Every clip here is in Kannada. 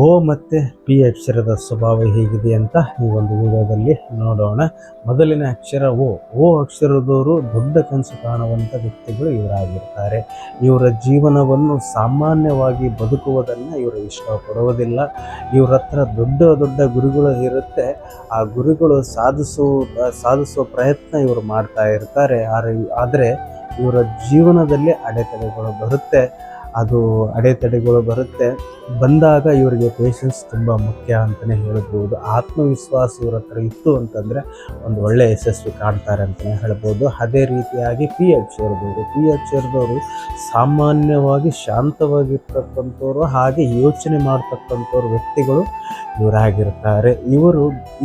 ಓ ಮತ್ತು ಪಿ ಅಕ್ಷರದ ಸ್ವಭಾವ ಹೇಗಿದೆ ಅಂತ ಈ ಒಂದು ವಿಡಿಯೋದಲ್ಲಿ ನೋಡೋಣ. ಮೊದಲಿನ ಅಕ್ಷರ ಓ ಅಕ್ಷರದವರು ದೊಡ್ಡ ಕನಸು ಕಾಣುವಂಥ ವ್ಯಕ್ತಿಗಳು ಇವರಾಗಿರ್ತಾರೆ. ಇವರ ಜೀವನವನ್ನು ಸಾಮಾನ್ಯವಾಗಿ ಬದುಕುವುದನ್ನು ಇವರು ಇಷ್ಟಪಡುವುದಿಲ್ಲ. ಇವ್ರ ಹತ್ರ ದೊಡ್ಡ ದೊಡ್ಡ ಗುರಿಗಳು ಇರುತ್ತೆ. ಆ ಗುರಿಗಳು ಸಾಧಿಸುವ ಪ್ರಯತ್ನ ಇವರು ಮಾಡ್ತಾ ಇರ್ತಾರೆ. ಆದರೆ ಇವರ ಜೀವನದಲ್ಲಿ ಅಡೆತಡೆಗಳು ಬರುತ್ತೆ. ಬಂದಾಗ ಇವರಿಗೆ ಪೇಷನ್ಸ್ ತುಂಬ ಮುಖ್ಯ ಅಂತಲೇ ಹೇಳ್ಬೋದು. ಆತ್ಮವಿಶ್ವಾಸ ಇವ್ರ ಹತ್ರ ಇತ್ತು ಅಂತಂದರೆ ಒಂದು ಒಳ್ಳೆಯ ಯಶಸ್ವಿ ಕಾಣ್ತಾರೆ ಅಂತಲೇ ಹೇಳ್ಬೋದು. ಅದೇ ರೀತಿಯಾಗಿ ಪಿ ಅಕ್ಷರದವರು ಸಾಮಾನ್ಯವಾಗಿ ಶಾಂತವಾಗಿರ್ತಕ್ಕಂಥವ್ರು, ಹಾಗೆ ಯೋಚನೆ ಮಾಡ್ತಕ್ಕಂಥವ್ರು ವ್ಯಕ್ತಿಗಳು ಇವರಾಗಿರ್ತಾರೆ.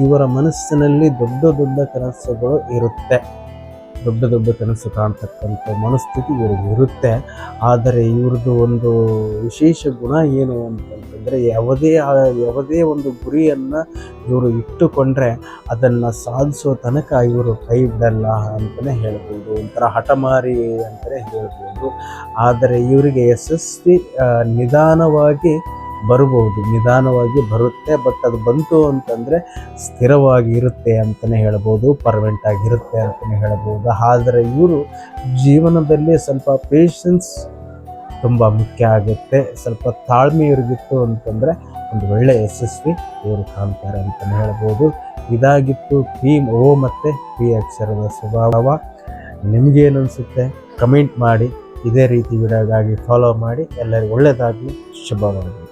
ಇವರ ಮನಸ್ಸಿನಲ್ಲಿ ದೊಡ್ಡ ದೊಡ್ಡ ಕನಸುಗಳು ಇರುತ್ತೆ. ದೊಡ್ಡ ಕನಸು ಕಾಣ್ತಕ್ಕಂಥ ಮನಸ್ಥಿತಿ ಇವ್ರಿಗೆ ಇರುತ್ತೆ. ಆದರೆ ಇವ್ರದ್ದು ಒಂದು ವಿಶೇಷ ಗುಣ ಏನು ಅಂತಂತಂದರೆ, ಯಾವುದೇ ಒಂದು ಗುರಿಯನ್ನು ಇವರು ಇಟ್ಟುಕೊಂಡ್ರೆ ಅದನ್ನು ಸಾಧಿಸೋ ತನಕ ಇವರು ಕೈ ಬಿಡಲ್ಲ ಅಂತಲೇ ಹೇಳ್ಬೋದು. ಒಂಥರ ಹಠಮಾರಿ ಅಂತಲೇ ಹೇಳ್ಬೋದು. ಆದರೆ ಇವರಿಗೆ ಯಶಸ್ವಿ ನಿಧಾನವಾಗಿ ಬರುತ್ತೆ. ಬಟ್ ಅದು ಬಂತು ಅಂತಂದರೆ ಸ್ಥಿರವಾಗಿ ಇರುತ್ತೆ ಅಂತಲೇ ಹೇಳ್ಬೋದು, ಪರ್ಮನೆಂಟ್ ಆಗಿರುತ್ತೆ ಅಂತಲೇ ಹೇಳ್ಬೋದು. ಆದರೆ ಇವರು ಜೀವನದಲ್ಲಿ ಸ್ವಲ್ಪ ಪೇಷನ್ಸ್ ತುಂಬ ಮುಖ್ಯ ಆಗುತ್ತೆ. ಸ್ವಲ್ಪ ತಾಳ್ಮೆ ಇವ್ರಿಗಿತ್ತು ಅಂತಂದರೆ ಒಂದು ಒಳ್ಳೆಯ ಯಶಸ್ವಿ ಇವರು ಕಾಣ್ತಾರೆ ಅಂತಲೇ ಹೇಳ್ಬೋದು. ಇದಾಗಿತ್ತು ಓ ಮತ್ತು ಪಿ ಅಕ್ಷರದ ಸ್ವಭಾವ. ನಿಮಗೇನು ಅನಿಸುತ್ತೆ ಕಮೆಂಟ್ ಮಾಡಿ. ಇದೇ ರೀತಿ ವಿಡಿಯೋಗಾಗಿ ಫಾಲೋ ಮಾಡಿ. ಎಲ್ಲರಿಗೂ ಒಳ್ಳೆಯದಾಗಲಿ, ಶುಭವಾಗಲಿ.